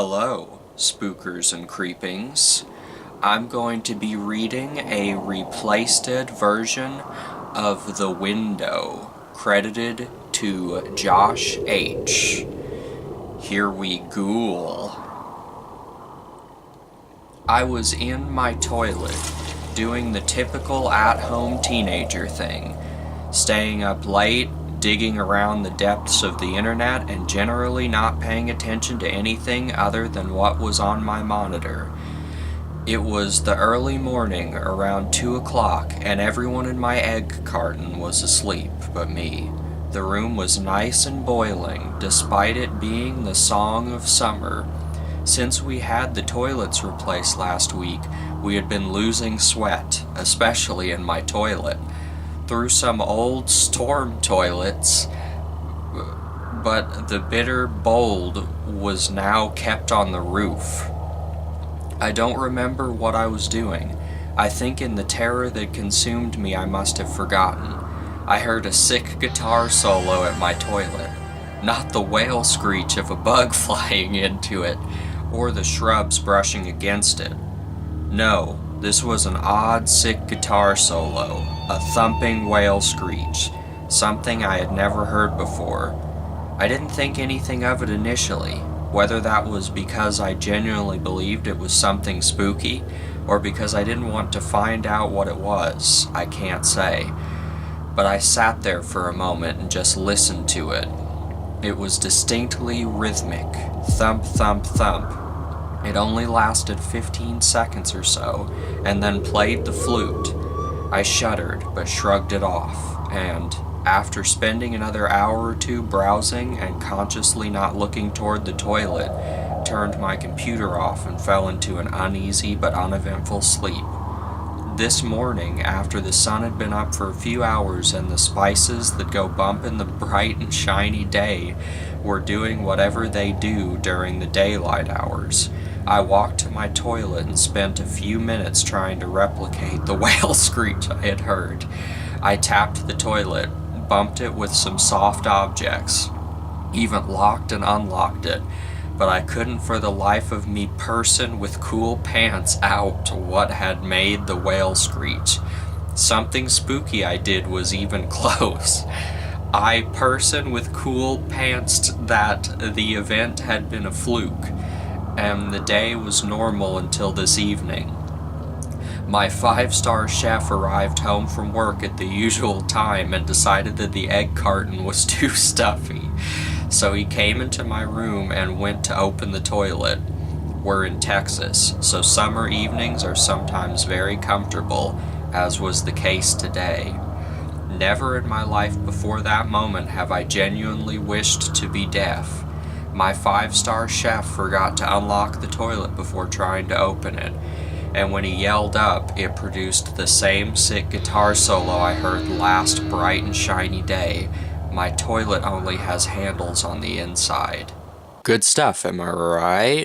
Hello, spookers and creepings. I'm going to be reading a replaced version of The Window, credited to Josh H. Here we ghoul. I was in my toilet, doing the typical at-home teenager thing, staying up late, digging around the depths of the internet, and generally not paying attention to anything other than what was on my monitor. It was the early morning, around 2 o'clock, and everyone in my egg carton was asleep but me. The room was nice and boiling, despite it being the song of summer. Since we had the toilets replaced last week, we had been losing sweat, especially in my toilet. Through some old storm toilets, but the bitter bold was now kept on the roof. I don't remember what I was doing. I think in the terror that consumed me I must have forgotten. I heard a sick guitar solo at my toilet, not the whale screech of a bug flying into it, or the shrubs brushing against it. No, this was an odd, sick guitar solo, a thumping whale screech, something I had never heard before. I didn't think anything of it initially, whether that was because I genuinely believed it was something spooky, or because I didn't want to find out what it was, I can't say. But I sat there for a moment and just listened to it. It was distinctly rhythmic, thump, thump, thump. It only lasted 15 seconds or so, and then played the flute. I shuddered, but shrugged it off, and, after spending another hour or two browsing and consciously not looking toward the toilet, turned my computer off and fell into an uneasy but uneventful sleep. This morning, after the sun had been up for a few hours and the spices that go bump in the bright and shiny day were doing whatever they do during the daylight hours, I walked to my toilet and spent a few minutes trying to replicate the whale screech I had heard. I tapped the toilet, bumped it with some soft objects, even locked and unlocked it, but I couldn't for the life of me person with cool pants out what had made the whale screech. Something spooky I did was even close. I person with cool pants that the event had been a fluke, and the day was normal until this evening. My 5-star chef arrived home from work at the usual time and decided that the egg carton was too stuffy. So he came into my room and went to open the toilet. We're in Texas, so summer evenings are sometimes very comfortable, as was the case today. Never in my life before that moment have I genuinely wished to be deaf. My 5-star chef forgot to unlock the toilet before trying to open it, and when he yelled up, it produced the same sick guitar solo I heard last bright and shiny day. My toilet only has handles on the inside. Good stuff, am I right?